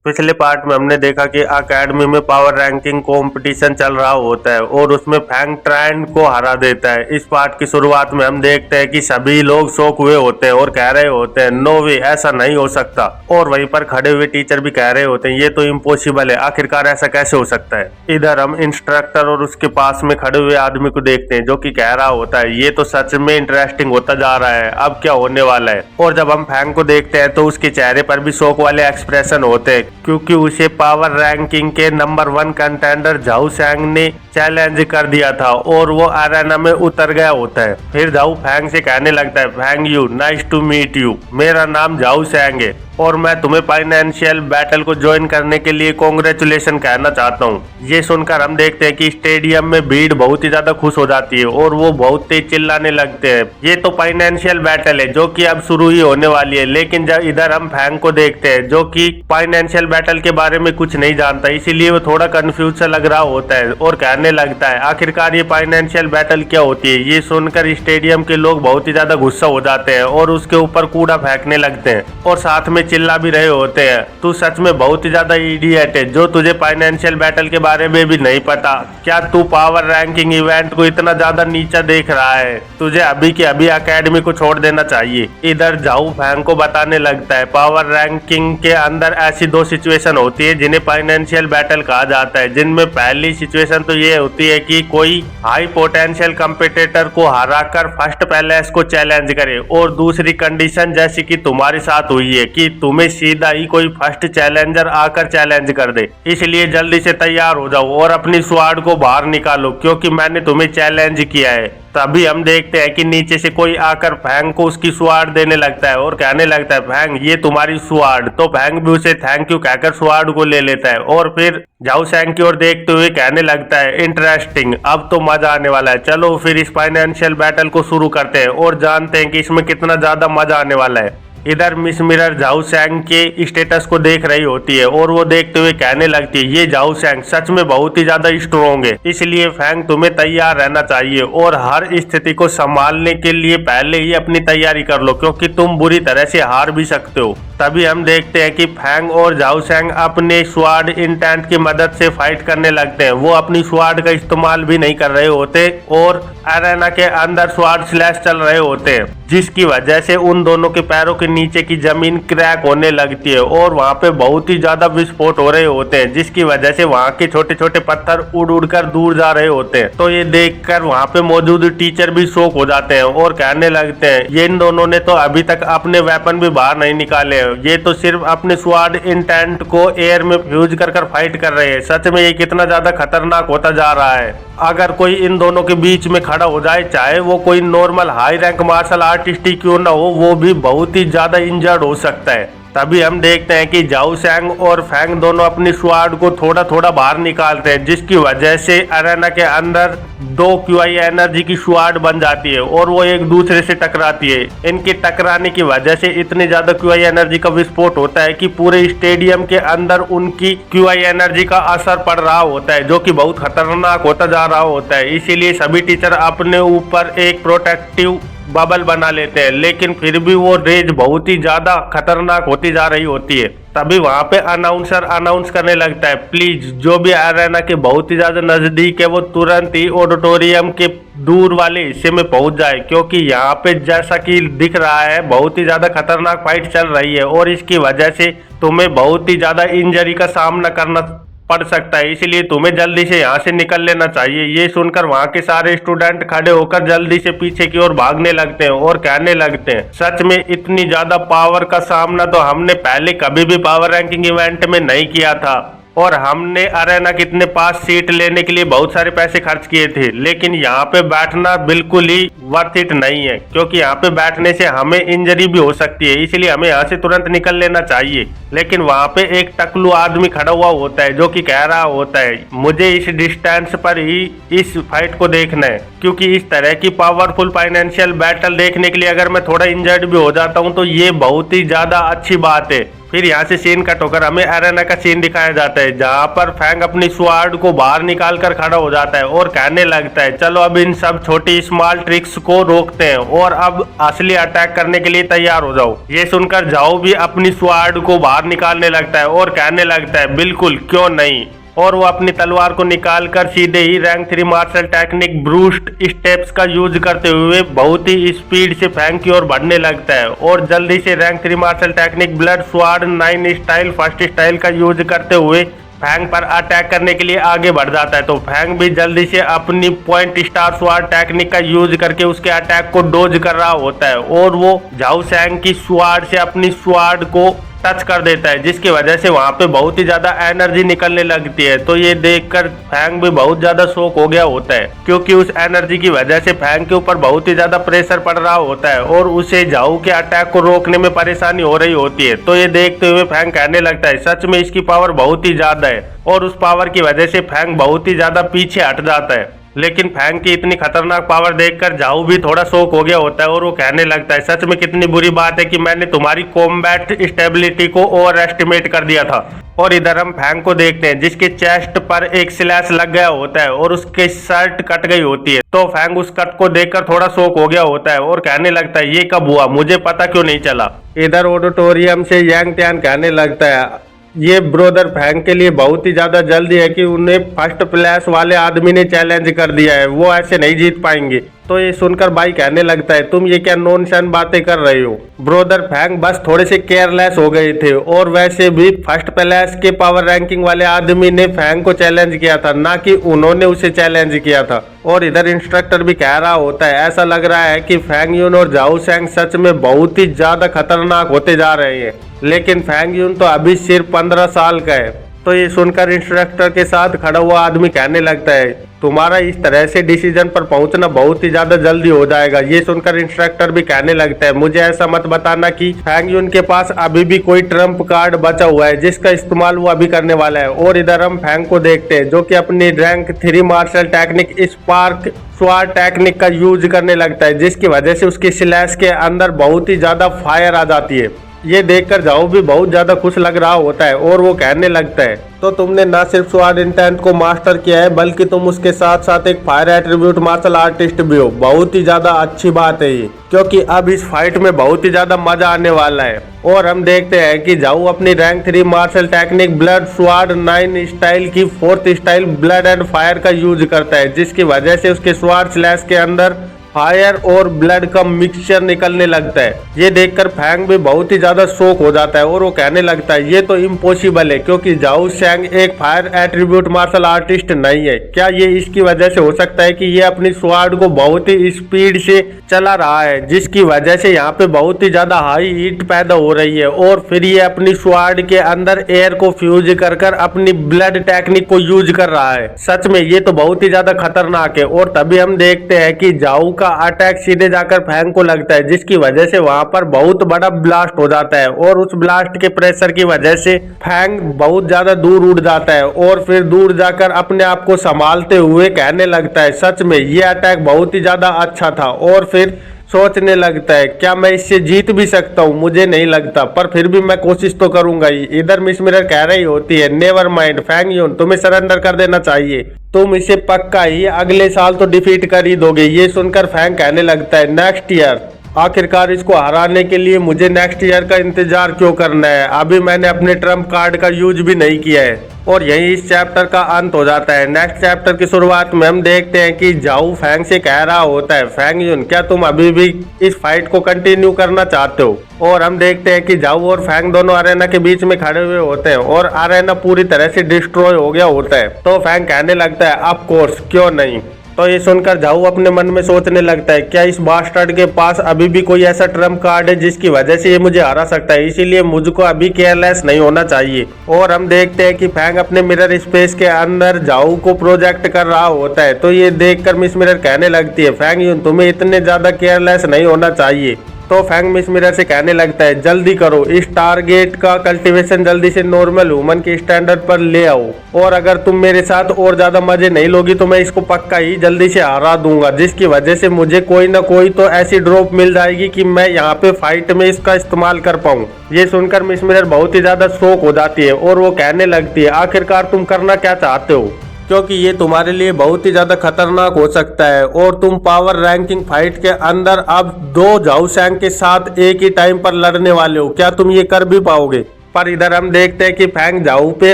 पिछले पार्ट में हमने देखा कि अकेडमी में पावर रैंकिंग कंपटीशन चल रहा होता है और उसमें फैंग ट्रेंड को हरा देता है। इस पार्ट की शुरुआत में हम देखते हैं कि सभी लोग शॉक हुए होते हैं और कह रहे होते हैं नो वे, ऐसा नहीं हो सकता। और वहीं पर खड़े हुए टीचर भी कह रहे होते हैं ये तो इम्पॉसिबल है, आखिरकार ऐसा कैसे हो सकता है। इधर हम इंस्ट्रक्टर और उसके पास में खड़े हुए आदमी को देखते हैं जो कि कह रहा होता है ये तो सच में इंटरेस्टिंग होता जा रहा है, अब क्या होने वाला है। और जब हम फैंग को देखते हैं तो उसके चेहरे पर भी शौक वाले एक्सप्रेशन होते हैं क्योंकि उसे पावर रैंकिंग के नंबर 1 कंटेंडर झाऊ सैंग ने चैलेंज कर दिया था और वो अरेना में उतर गया होता है। फिर झाऊ फैंग से कहने लगता है Fang Yu, nice to meet you, मेरा नाम झाऊ सैंग है और मैं तुम्हें फाइनेंशियल बैटल को ज्वाइन करने के लिए कांग्रेचुलेशन कहना चाहता हूँ। ये सुनकर हम देखते हैं कि स्टेडियम में भीड़ बहुत ही ज्यादा खुश हो जाती है और वो बहुत तेज चिल्लाने लगते हैं ये तो फाइनेंशियल बैटल है जो कि अब शुरू ही होने वाली है। लेकिन जब इधर हम फैंग को देखते हैं जो कि फाइनेंशियल बैटल के बारे में कुछ नहीं जानता, इसीलिए वो थोड़ा कंफ्यूज सा लग रहा होता है और कहने लगता है आखिरकार ये फाइनेंशियल बैटल क्या होती है। ये सुनकर स्टेडियम के लोग बहुत ही ज्यादा गुस्सा हो जाते हैं और उसके ऊपर कूड़ा फेंकने लगते हैं और साथ में चिल्ला भी रहे होते हैं तू सच में बहुत ही ज्यादा इडियट है जो तुझे फाइनेंशियल बैटल के बारे में भी नहीं पता। क्या तू पावर रैंकिंग इवेंट को इतना ज्यादा नीचा देख रहा है? तुझे अभी के अभी अकेडमी को छोड़ देना चाहिए। इधर झाऊ फैंग को बताने लगता है पावर रैंकिंग के अंदर ऐसी 2 सिचुएशन होती है जिन्हें फाइनेंशियल बैटल कहा जाता है, जिनमें पहली सिचुएशन तो ये होती है कि कोई हाई पोटेंशियल कंपटीटर को हराकर फर्स्ट प्लेस को चैलेंज करे और दूसरी कंडीशन जैसी कि तुम्हारे साथ हुई है कि तुम्हें सीधा ही कोई फर्स्ट चैलेंजर आकर चैलेंज कर दे। इसलिए जल्दी से तैयार हो जाओ और अपनी स्वाड को बाहर निकालो क्योंकि मैंने तुम्हें चैलेंज किया है। तभी हम देखते हैं कि नीचे से कोई आकर फैंग को उसकी स्वाड देने लगता है और कहने लगता है फैंग ये तुम्हारी स्वाड। तो फैंग भी उसे थैंक यू कहकर स्वाड को ले लेता है और फिर झाऊ सैंग की ओर देखते हुए कहने लगता है इंटरेस्टिंग, अब तो मजा आने वाला है, चलो फिर इस फाइनेंशियल बैटल को शुरू करते हैं और जानते हैं कि इसमें कितना ज्यादा मजा आने वाला है। इधर मिस मिरर झाऊ सैंग के स्टेटस को देख रही होती है और वो देखते हुए कहने लगती है ये झाऊ सैंग सच में बहुत ही ज्यादा स्ट्रोंग है, इसलिए फैंग तुम्हें तैयार रहना चाहिए और हर स्थिति को संभालने के लिए पहले ही अपनी तैयारी कर लो क्योंकि तुम बुरी तरह से हार भी सकते हो। तभी हम देखते हैं कि फैंग और झाऊ सैंग अपने स्वाड इंटेंट की मदद से फाइट करने लगते हैं। वो अपनी स्वाड का इस्तेमाल भी नहीं कर रहे होते और अरेना के अंदर स्वाड स्लैश चल रहे होते हैं जिसकी वजह से उन दोनों के पैरों के नीचे की जमीन क्रैक होने लगती है और वहाँ पे बहुत ही ज्यादा विस्फोट हो रहे होते हैं जिसकी वजह से वहाँ के छोटे छोटे पत्थर उड़ उड़ कर दूर जा रहे होते हैं। तो ये देखकर वहाँ पे मौजूद टीचर भी शॉक हो जाते हैं और कहने लगते हैं ये इन दोनों ने तो अभी तक अपने वेपन भी बाहर नहीं निकाले, ये तो सिर्फ अपने स्वाड इंटेंट को एयर में फ्यूज कर फाइट कर रहे हैं। सच में ये कितना ज्यादा खतरनाक होता जा रहा है। अगर कोई इन दोनों के बीच में खड़ा हो जाए, चाहे वो कोई normal high rank martial artist ही क्यों ना हो, वो भी बहुत ही ज्यादा इंजर्ड हो सकता है। तभी हम देखते हैं कि झाऊ सैंग और फैंग दोनों अपनी स्वाड को थोड़ा थोड़ा बाहर निकालते हैं जिसकी वजह से अरेना के अंदर 2 क्यूआई एनर्जी की स्वाड बन जाती है और वो एक दूसरे से टकराती है। इनके टकराने की वजह से इतनी ज्यादा क्यूआई एनर्जी का विस्फोट होता है कि पूरे स्टेडियम के अंदर उनकी क्यूआई एनर्जी का असर पड़ रहा होता है जो कि बहुत खतरनाक होता जा रहा होता है। इसीलिए सभी टीचर अपने ऊपर एक प्रोटेक्टिव बबल बना लेते हैं लेकिन फिर भी वो रेज बहुत ही ज्यादा खतरनाक होती जा रही होती है। तभी वहाँ पे अनाउंसर अनाउंस करने लगता है प्लीज जो भी अरेना के बहुत ही ज्यादा नजदीक है वो तुरंत ही ऑडिटोरियम के दूर वाले हिस्से में पहुंच जाए क्योंकि यहाँ पे जैसा कि दिख रहा है बहुत ही ज्यादा खतरनाक फाइट चल रही है और इसकी वजह से तुम्हें बहुत ही ज्यादा इंजरी का सामना करना पड़ सकता है, इसलिए तुम्हें जल्दी से यहाँ से निकल लेना चाहिए। ये सुनकर वहाँ के सारे स्टूडेंट खड़े होकर जल्दी से पीछे की ओर भागने लगते हैं और कहने लगते हैं सच में इतनी ज्यादा पावर का सामना तो हमने पहले कभी भी पावर रैंकिंग इवेंट में नहीं किया था और हमने अरेना कितने पास सीट लेने के लिए बहुत सारे पैसे खर्च किए थे, लेकिन यहाँ पे बैठना बिल्कुल ही वर्थ इट नहीं है क्योंकि यहाँ पे बैठने से हमें इंजरी भी हो सकती है, इसलिए हमें यहाँ से तुरंत निकल लेना चाहिए। लेकिन वहाँ पे एक टकलू आदमी खड़ा हुआ होता है जो कि कह रहा होता है मुझे इस डिस्टेंस पर ही इस फाइट को देखना है क्योंकि इस तरह की पावरफुल फाइनेंशियल बैटल देखने के लिए अगर मैं थोड़ा इंजर्ड भी हो जाता हूँ तो ये बहुत ही ज्यादा अच्छी बात है। फिर यहाँ से सीन कट होकर हमें एरेना का सीन दिखाया जाता है, जहाँ पर फैंग अपनी स्वॉर्ड को बाहर निकाल कर खड़ा हो जाता है और कहने लगता है चलो अब इन सब छोटी स्मॉल ट्रिक्स को रोकते हैं और अब असली अटैक करने के लिए तैयार हो जाओ। ये सुनकर जाओ भी अपनी स्वॉर्ड को बाहर निकालने लगता है और कहने लगता है बिल्कुल क्यों नहीं, और वो अपनी तलवार को निकालकर सीधे ही रैंक 3 मार्शल टेक्निक ब्रूस्ट स्टेप्स का यूज करते हुए बहुत ही स्पीड से फैंग की ओर बढ़ने लगता है और जल्दी से rank 3 martial technique blood sword 9 style first style का यूज करते हुए फैंग पर अटैक करने के लिए आगे बढ़ जाता है। तो फैंग भी जल्दी से अपनी पॉइंट स्टार स्वॉर्ड टेक्निक का यूज करके उसके अटैक को डोज कर रहा होता है और वो झाऊ शैंग की स्वॉर्ड से अपनी स्वॉर्ड को टच कर देता है, जिसकी वजह से वहां पे बहुत ही ज्यादा एनर्जी निकलने लगती है। तो ये देखकर फैंग भी बहुत ज्यादा शॉक हो गया होता है, क्योंकि उस एनर्जी की वजह से फैंग के ऊपर बहुत ही ज्यादा प्रेशर पड़ रहा होता है और उसे झाऊ के अटैक को रोकने में परेशानी हो रही होती है। तो ये देखते हुए फैंग कहने लगता है सच में इसकी पावर बहुत ही ज्यादा है, और उस पावर की वजह से फैंग बहुत ही ज्यादा पीछे हट जाता है। लेकिन फैंग की इतनी खतरनाक पावर देखकर झाऊ भी थोड़ा शॉक हो गया होता है और वो कहने लगता है सच में कितनी बुरी बात है कि मैंने तुम्हारी कॉम्बैट स्टेबिलिटी को ओवर एस्टिमेट कर दिया था। और इधर हम फैंग को देखते हैं जिसके चेस्ट पर एक स्लैश लग गया होता है और उसके शर्ट कट गई होती है। तो फैंग उस कट को देखकर थोड़ा शॉक हो गया होता है और कहने लगता है ये कब हुआ, मुझे पता क्यों नहीं चला। इधर ऑडिटोरियम से यांग त्यान कहने लगता है ये ब्रोदर फैंग के लिए बहुत ही ज्यादा जल्दी है कि उन्हें फर्स्ट प्लेस वाले आदमी ने चैलेंज कर दिया है, वो ऐसे नहीं जीत पाएंगे। तो ये सुनकर भाई कहने लगता है तुम ये क्या नॉनसेंस बातें कर रहे हो। ब्रोदर फैंग बस थोड़े से केयरलेस हो गए थे, और वैसे भी फर्स्ट प्लेस के पावर रैंकिंग वाले आदमी ने फैंग को चैलेंज किया था, ना कि उन्होंने उसे चैलेंज किया था। और इधर इंस्ट्रक्टर भी कह रहा होता है ऐसा लग रहा है कि फैंग यून और झाऊ शैंग सच में बहुत ही ज्यादा खतरनाक होते जा रहे हैं, लेकिन फैंग यून तो अभी सिर्फ 15 साल का है। तो ये सुनकर इंस्ट्रक्टर के साथ खड़ा हुआ आदमी कहने लगता है तुम्हारा इस तरह से डिसीजन पर पहुंचना बहुत ही ज्यादा जल्दी हो जाएगा। ये सुनकर इंस्ट्रक्टर भी कहने लगता है मुझे ऐसा मत बताना कि फैंग यून के पास अभी भी कोई ट्रम्प कार्ड बचा हुआ है जिसका इस्तेमाल वो अभी करने वाला है। और इधर हम फैंग को देखते हैं जो कि अपनी rank 3 martial technique spark sword technique का यूज करने लगता है, जिसकी वजह से उसकी स्लैश के अंदर बहुत ही ज्यादा फायर आ जाती है। ये देखकर झाऊ भी बहुत ज्यादा खुश लग रहा होता है और वो कहने लगता है तो तुमने न सिर्फ स्वॉर्ड इंटेंट को मास्टर किया है बल्कि तुम उसके साथ साथ एक फायर एट्रीब्यूट मार्शल आर्टिस्ट भी हो। बहुत ही ज्यादा अच्छी बात है ये, क्योंकि अब इस फाइट में बहुत ही ज्यादा मजा आने वाला है। और हम देखते हैं कि झाऊ अपनी rank 3 martial technique blood sword 9 style की 4th style blood and fire का यूज करता है, जिसकी वजह से उसके स्वॉर्ड स्लैश के अंदर फायर और ब्लड का मिक्सचर निकलने लगता है। ये देखकर फैंग भी बहुत ही ज्यादा शॉक हो जाता है और वो कहने लगता है ये तो इम्पॉसिबल है, क्योंकि झाऊ शैंग एक फायर एट्रीब्यूट मार्शल आर्टिस्ट नहीं है। क्या ये इसकी वजह से हो सकता है कि ये अपनी स्वॉर्ड को बहुत ही स्पीड से चला रहा है, जिसकी वजह से यहाँ पे बहुत ही ज्यादा हाई हीट पैदा हो रही है, और फिर ये अपनी स्वॉर्ड के अंदर एयर को फ्यूज कर कर अपनी ब्लड टेक्निक को यूज कर रहा है। सच में ये तो बहुत ही ज्यादा खतरनाक है। और तभी हम देखते हैं कि झाऊ का अटैक सीधे जाकर फैंग को लगता है, जिसकी वजह से वहां पर बहुत बड़ा ब्लास्ट हो जाता है, और उस ब्लास्ट के प्रेशर की वजह से फैंग बहुत ज्यादा दूर उड़ जाता है और फिर दूर जाकर अपने आप को संभालते हुए कहने लगता है सच में ये अटैक बहुत ही ज्यादा अच्छा था। और फिर सोचने लगता है क्या मैं इससे जीत भी सकता हूँ, मुझे नहीं लगता, पर फिर भी मैं कोशिश तो करूंगा ही। इधर मिस मिरर कह रही होती है नेवर माइंड फैंग यून, तुम्हें सरेंडर कर देना चाहिए, तुम इसे पक्का ही अगले साल तो डिफीट कर ही दोगे। ये सुनकर फैंग कहने लगता है नेक्स्ट ईयर, आखिरकार इसको हराने के लिए मुझे नेक्स्ट ईयर का इंतजार क्यों करना है, अभी मैंने अपने ट्रम्प कार्ड का यूज भी नहीं किया है। और यही इस चैप्टर का अंत हो जाता है। नेक्स्ट चैप्टर की शुरुआत में हम देखते हैं कि झाऊ फैंग से कह रहा होता है फैंग यून क्या तुम अभी भी इस फाइट को कंटिन्यू करना चाहते हो। और हम देखते हैं कि झाऊ और फैंग दोनों अरेना के बीच में खड़े हुए होते हैं और अरेना पूरी तरह से डिस्ट्रॉय हो गया होता है। तो फैंग कहने लगता है ऑफ कोर्स क्यों नहीं। तो ये सुनकर झाऊ अपने मन में सोचने लगता है क्या इस बास्टर्ड के पास अभी भी कोई ऐसा ट्रम्प कार्ड है जिसकी वजह से ये मुझे हरा सकता है, इसीलिए मुझको अभी केयरलेस नहीं होना चाहिए। और हम देखते हैं कि फैंग अपने मिरर स्पेस के अंदर झाऊ को प्रोजेक्ट कर रहा होता है। तो ये देखकर मिस मिरर कहने लगती है फैंग यून तुम्हें इतने ज्यादा केयरलेस नहीं होना चाहिए। तो फैंग मिस मिरर से कहने लगता है जल्दी करो, इस टारगेट का कल्टीवेशन जल्दी से नॉर्मल ह्यूमन के स्टैंडर्ड पर ले आओ, और अगर तुम मेरे साथ और ज्यादा मजे नहीं लोगी तो मैं इसको पक्का ही जल्दी से हरा दूंगा, जिसकी वजह से मुझे कोई ना कोई तो ऐसी ड्रॉप मिल जाएगी कि मैं यहाँ पे फाइट में इसका इस्तेमाल कर पाऊँ। ये सुनकर मिस मिरर बहुत ही ज्यादा शॉक हो जाती है और वो कहने लगती है आखिरकार तुम करना क्या चाहते हो, क्योंकि ये तुम्हारे लिए बहुत ही ज्यादा खतरनाक हो सकता है और तुम पावर रैंकिंग फाइट के अंदर अब 2 झाऊ शैंग के साथ एक ही टाइम पर लड़ने वाले हो, क्या तुम ये कर भी पाओगे। पर इधर हम देखते हैं कि फैंग झाऊ पे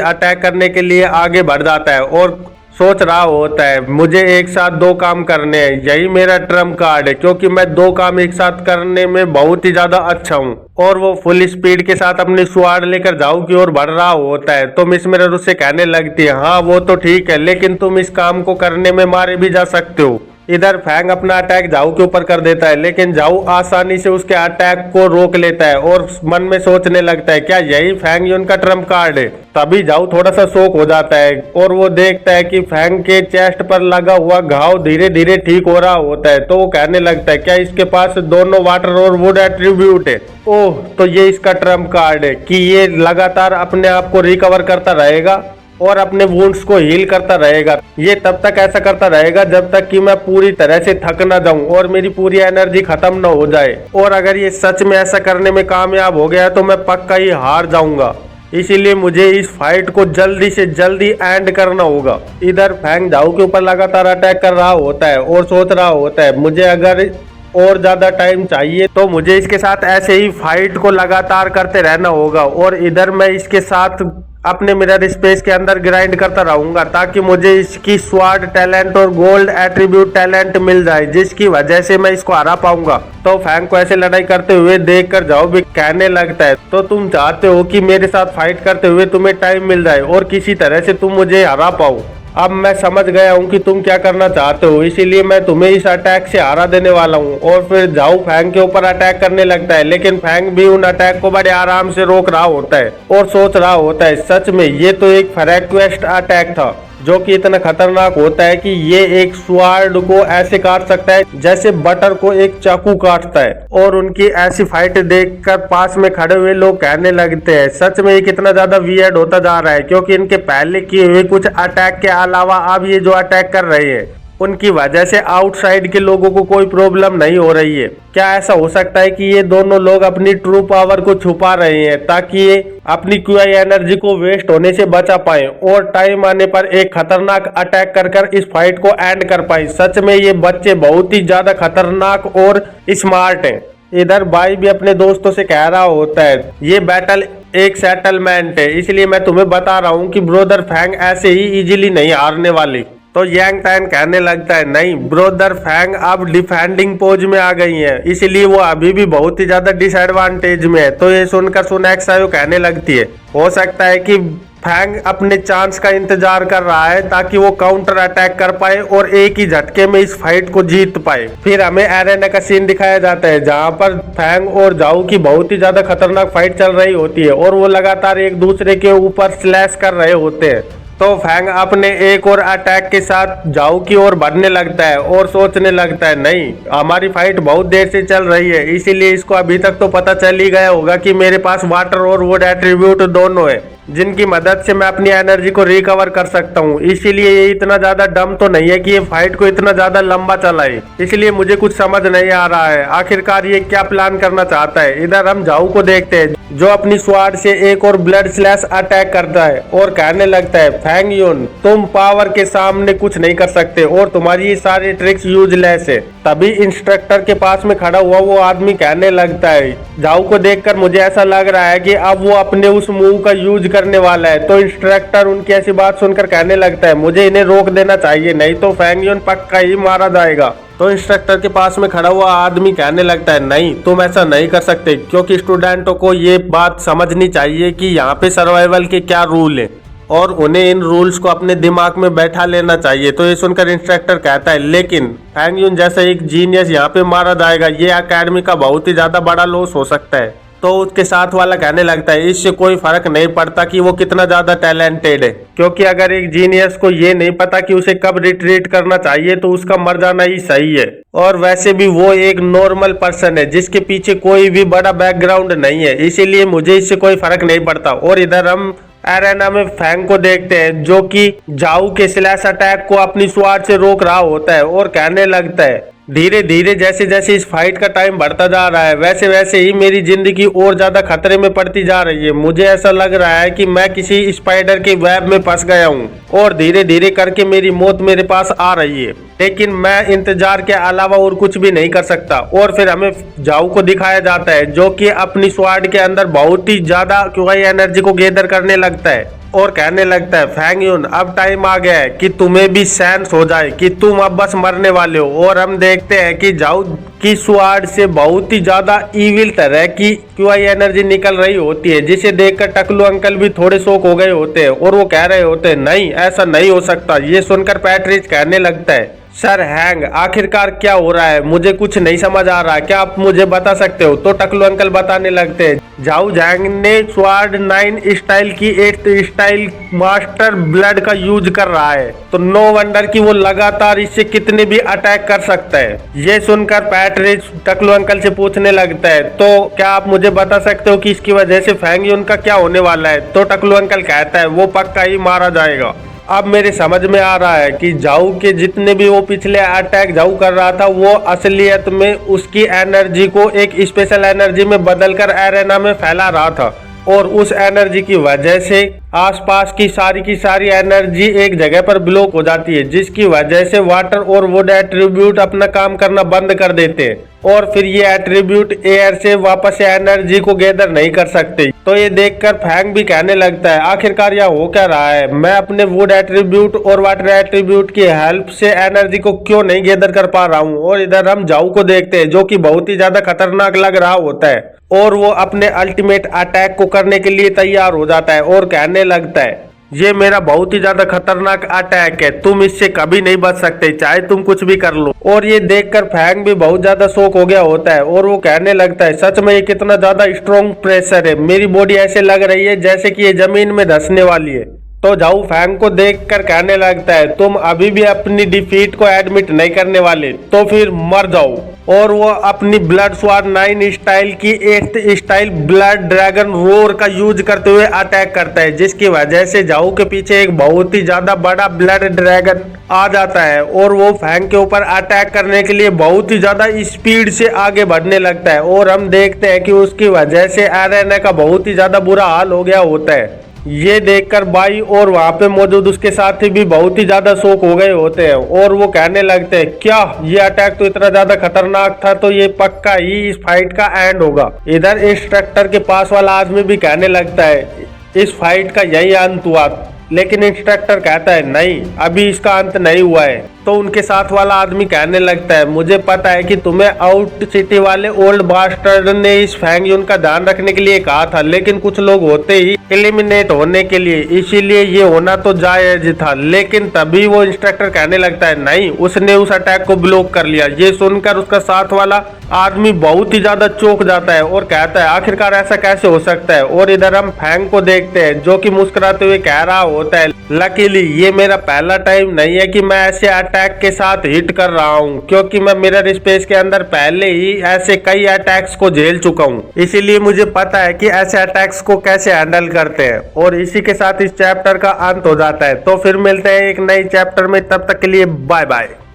अटैक करने के लिए आगे बढ़ जाता है और सोच रहा होता है मुझे एक साथ 2 काम करने हैं, यही मेरा ट्रम्प कार्ड है, क्योंकि मैं 2 काम एक साथ करने में बहुत ही ज्यादा अच्छा हूँ। और वो फुल स्पीड के साथ अपनी स्वाड लेकर झाऊ की ओर बढ़ रहा होता है। तो मिस मिरर उससे कहने लगती है हाँ वो तो ठीक है, लेकिन तुम इस काम को करने में मारे भी जा सकते हो। इधर फैंग अपना अटैक झाऊ के ऊपर कर देता है, लेकिन झाऊ आसानी से उसके अटैक को रोक लेता है और मन में सोचने लगता है क्या यही फैंग यून का ट्रम्प कार्ड है। तभी झाऊ थोड़ा सा शॉक हो जाता है और वो देखता है कि फैंग के चेस्ट पर लगा हुआ घाव धीरे धीरे ठीक हो रहा होता है। तो वो कहने लगता है क्या इसके पास दोनों वाटर और वुड एट्रीब्यूट है। ओह, तो ये इसका ट्रम्प कार्ड है कि ये लगातार अपने आप को रिकवर करता रहेगा और अपने वुंड्स को हील करता रहेगा। ये तब तक ऐसा करता रहेगा जब तक कि मैं पूरी तरह से थक ना जाऊं और मेरी पूरी एनर्जी खत्म ना हो जाए, और अगर ये सच में ऐसा करने में कामयाब हो गया तो मैं पक्का ही हार जाऊंगा। इसीलिए मुझे इस फाइट को जल्दी से जल्दी एंड करना होगा। इधर फैंग झाऊ के ऊपर लगातार अटैक कर रहा होता है और सोच रहा होता है मुझे अगर और ज्यादा टाइम चाहिए तो मुझे इसके साथ ऐसे ही फाइट को लगातार करते रहना होगा, और इधर मैं इसके साथ अपने मिरर स्पेस के अंदर ग्राइंड करता रहूंगा ताकि मुझे इसकी स्वाड टैलेंट और गोल्ड एट्रीब्यूट टैलेंट मिल जाए, जिसकी वजह से मैं इसको हरा पाऊंगा। तो फैंग को ऐसे लड़ाई करते हुए देखकर झाऊ भी कहने लगता है तो तुम चाहते हो कि मेरे साथ फाइट करते हुए तुम्हें टाइम मिल जाए और किसी तरह से तुम मुझे हरा पाओ। अब मैं समझ गया हूँ कि तुम क्या करना चाहते हो, इसीलिए मैं तुम्हें इस अटैक से हरा देने वाला हूँ। और फिर झाऊ फैंग के ऊपर अटैक करने लगता है, लेकिन फैंग भी उन अटैक को बड़े आराम से रोक रहा होता है और सोच रहा होता है सच में ये तो एक फ्रैक्वेस्ट अटैक था जो कि इतना खतरनाक होता है कि ये एक स्वार्ड को ऐसे काट सकता है जैसे बटर को एक चाकू काटता है। और उनकी ऐसी फाइट देखकर पास में खड़े हुए लोग कहने लगते हैं सच में ये कितना ज्यादा वियर्ड होता जा रहा है, क्योंकि इनके पहले किए हुए कुछ अटैक के अलावा अब ये जो अटैक कर रहे हैं उनकी वजह से आउटसाइड के लोगों को कोई प्रॉब्लम नहीं हो रही है। क्या ऐसा हो सकता है कि ये दोनों लोग अपनी ट्रू पावर को छुपा रहे हैं ताकि ये अपनी क्यूआई एनर्जी को वेस्ट होने से बचा पाए और टाइम आने पर एक खतरनाक अटैक कर इस फाइट को एंड कर पाए। सच में ये बच्चे बहुत ही ज्यादा खतरनाक और स्मार्ट हैं। इधर बाई भी अपने दोस्तों से कह रहा होता है ये बैटल एक सेटलमेंट है, इसलिए मैं तुम्हें बता रहा हूँ कि ब्रोदर फैंग ऐसे ही इजीली नहीं हारने वाली। तो यांग टैन कहने लगता है नहीं, ब्रोदर फैंग अब डिफेंडिंग पोज में आ गई है, इसलिए वो अभी भी बहुत ही ज्यादा डिसएडवांटेज में है। तो ये सुनकर सुनैक्सायो कहने लगती है हो सकता है कि फैंग अपने चांस का इंतजार कर रहा है ताकि वो काउंटर अटैक कर पाए और एक ही झटके में इस फाइट को जीत पाए। फिर हमें एरेना का सीन दिखाया जाता है जहां पर फैंग और झाऊ की बहुत ही ज्यादा खतरनाक फाइट चल रही होती है और वो लगातार एक दूसरे के ऊपर स्लैश कर रहे होते हैं। तो फैंग अपने एक और अटैक के साथ झाऊ की ओर बढ़ने लगता है और सोचने लगता है नहीं, हमारी फाइट बहुत देर से चल रही है, इसीलिए इसको अभी तक तो पता चल ही गया होगा कि मेरे पास वाटर और वुड एट्रीब्यूट दोनों है जिनकी मदद से मैं अपनी एनर्जी को रिकवर कर सकता हूँ। इसीलिए ये इतना ज्यादा डम तो नहीं है कि ये फाइट को इतना ज्यादा लंबा चलाए। इसलिए मुझे कुछ समझ नहीं आ रहा है आखिरकार ये क्या प्लान करना चाहता है। इधर हम झाऊ को देखते हैं जो अपनी स्वाड से एक और ब्लड स्लैश अटैक करता है और कहने लगता है फैंग यून तुम पावर के सामने कुछ नहीं कर सकते और तुम्हारी ये सारी ट्रिक्स यूजलेस है। तभी इंस्ट्रक्टर के पास में खड़ा हुआ वो आदमी कहने लगता है झाऊ को देखकर मुझे ऐसा लग रहा है कि अब वो अपने उस मूव का यूज करने वाला है। तो इंस्ट्रक्टर उनकी ऐसी बात सुनकर कहने लगता है मुझे इन्हें रोक देना चाहिए, नहीं तो फैंग यून पक्का ही मारा जाएगा। तो इंस्ट्रक्टर के पास में खड़ा हुआ आदमी कहने लगता है नहीं, तुम ऐसा नहीं कर सकते, क्योंकि स्टूडेंटों को ये बात समझनी चाहिए कि यहाँ पे सर्वाइवल के क्या रूल है और उन्हें इन रूल्स को अपने दिमाग में बैठा लेना चाहिए। तो ये सुनकर इंस्ट्रक्टर कहता है लेकिन फैंग यून जैसा एक जीनियस यहाँ पे मारा जाएगा, ये एकेडमी का बहुत ही ज्यादा बड़ा लॉस हो सकता है। तो उसके साथ वाला कहने लगता है इससे कोई फर्क नहीं पड़ता कि वो कितना ज्यादा टैलेंटेड है, क्योंकि अगर एक जीनियस को ये नहीं पता कि उसे कब रिट्रीट करना चाहिए तो उसका मर जाना ही सही है। और वैसे भी वो एक नॉर्मल पर्सन है जिसके पीछे कोई भी बड़ा बैकग्राउंड नहीं है, इसीलिए मुझे इससे कोई फर्क नहीं पड़ता। और इधर हम एरेना में फैंग को देखते हैं जो कि जाऊ के स्लैश अटैक को अपनी स्वाड से रोक रहा होता है और कहने लगता है धीरे धीरे जैसे जैसे इस फाइट का टाइम बढ़ता जा रहा है वैसे वैसे ही मेरी जिंदगी और ज्यादा खतरे में पड़ती जा रही है। मुझे ऐसा लग रहा है कि मैं किसी स्पाइडर के वेब में फंस गया हूँ और धीरे धीरे करके मेरी मौत मेरे पास आ रही है, लेकिन मैं इंतजार के अलावा और कुछ भी नहीं कर सकता। और फिर हमें जाऊ को दिखाया जाता है जो कि अपनी स्वाड के अंदर बहुत ही ज्यादा क्यूआई एनर्जी को गैदर करने लगता है और कहने लगता है फैंग यून अब टाइम आ गया है कि तुम्हें भी सेंस हो जाए कि तुम अब बस मरने वाले हो। और हम देखते हैं कि जाऊ की स्वाड से बहुत ही ज्यादा इविल तरह की क्यूआई एनर्जी निकल रही होती है, जिसे देखकर टकलू अंकल भी थोड़े शौक हो गए होते हैं और वो कह रहे होते हैं नहीं ऐसा नहीं हो सकता। ये सुनकर पैट्रिक कहने लगता है सर हैंग आखिरकार क्या हो रहा है, मुझे कुछ नहीं समझ आ रहा है, क्या आप मुझे बता सकते हो। तो टकलू अंकल बताने लगते हैं जाऊ जैंग ने स्वाड 9 स्टाइल की 8th स्टाइल मास्टर ब्लड का यूज कर रहा है, तो नो वंडर कि वो लगातार इससे कितने भी अटैक कर सकता है। ये सुनकर पैट्रिक टकलू अंकल से पूछने लगता है तो क्या आप मुझे बता सकते हो कि इसकी वजह से फैंग यून का क्या होने वाला है। तो टकलू अंकल कहता है वो पक्का ही मारा जाएगा। अब मेरे समझ में आ रहा है कि जाऊ के जितने भी वो पिछले अटैक जाऊ कर रहा था वो असलियत में उसकी एनर्जी को एक स्पेशल एनर्जी में बदलकर एरेना में फैला रहा था और उस एनर्जी की वजह से आसपास की सारी एनर्जी एक जगह पर ब्लॉक हो जाती है, जिसकी वजह से वाटर और वुड एट्रीब्यूट अपना काम करना बंद कर देते हैं और फिर ये एट्रीब्यूट एयर से वापस से एनर्जी को गैदर नहीं कर सकते। तो ये देखकर फैंग भी कहने लगता है आखिरकार यह हो क्या रहा है, मैं अपने वुड एट्रीब्यूट और वाटर एट्रीब्यूट की हेल्प से एनर्जी को क्यों नहीं गैदर कर पा रहा हूँ। और इधर हम जाऊ को देखते हैं जो कि बहुत ही ज्यादा खतरनाक लग रहा होता है और वो अपने अल्टीमेट अटैक को करने के लिए तैयार हो जाता है और कहने लगता है ये मेरा बहुत ही ज्यादा खतरनाक अटैक है, तुम इससे कभी नहीं बच सकते चाहे तुम कुछ भी कर लो। और ये देखकर फैंग भी बहुत ज्यादा शॉक हो गया होता है और वो कहने लगता है सच में ये कितना ज्यादा स्ट्रॉन्ग प्रेशर है, मेरी बॉडी ऐसे लग रही है जैसे कि ये जमीन में धंसने वाली है। तो जाऊ फैंग को देखकर कहने लगता है तुम अभी भी अपनी डिफीट को एडमिट नहीं करने वाले तो फिर मर जाओ। और वो अपनी ब्लड स्वाड 9 स्टाइल की 8th style blood dragon roar का यूज करते हुए अटैक करता है, जिसकी वजह से जाऊ के पीछे एक बहुत ही ज्यादा बड़ा ब्लड ड्रैगन आ जाता है और वो फैंग के ऊपर अटैक करने के लिए बहुत ही ज्यादा स्पीड से आगे बढ़ने लगता है। और हम देखते हैं कि उसकी वजह से एरेना का बहुत ही ज्यादा बुरा हाल हो गया होता है। ये देखकर बाई और वहां पे मौजूद उसके साथी भी बहुत ही ज्यादा शौक हो गए होते हैं और वो कहने लगते हैं क्या ये अटैक तो इतना ज्यादा खतरनाक था, तो ये पक्का ही इस फाइट का एंड होगा। इधर इंस्ट्रक्टर के पास वाला आदमी भी कहने लगता है इस फाइट का यही अंत हुआ, लेकिन इंस्ट्रक्टर कहता है नहीं अभी इसका अंत नहीं हुआ है। तो उनके साथ वाला आदमी कहने लगता है मुझे पता है कि तुम्हें आउट सिटी वाले ओल्ड बास्टर्ड ने इस फैंग यून का ध्यान रखने के लिए कहा था, लेकिन कुछ लोग होते ही एलिमिनेट होने के लिए, इसीलिए ये होना तो जायज था। लेकिन तभी वो इंस्ट्रक्टर कहने लगता है नहीं उसने उस अटैक को ब्लॉक कर लिया। ये सुनकर उसका साथ वाला आदमी बहुत ही ज्यादा चौंक जाता है और कहता है आखिरकार ऐसा कैसे हो सकता है। और इधर हम फैंग को देखते हैं जो कि मुस्कुराते हुए कह रहा होता है लकीली ये मेरा पहला टाइम नहीं है कि मैं ऐसे अटैक के साथ हिट कर रहा हूँ, क्योंकि मैं मिरर स्पेस के अंदर पहले ही ऐसे कई अटैक्स को झेल चुका हूँ, इसीलिए मुझे पता है कि ऐसे अटैक्स को कैसे हैंडल करते हैं। और इसी के साथ इस चैप्टर का अंत हो जाता है। तो फिर मिलते हैं एक नई चैप्टर में, तब तक के लिए बाय बाय।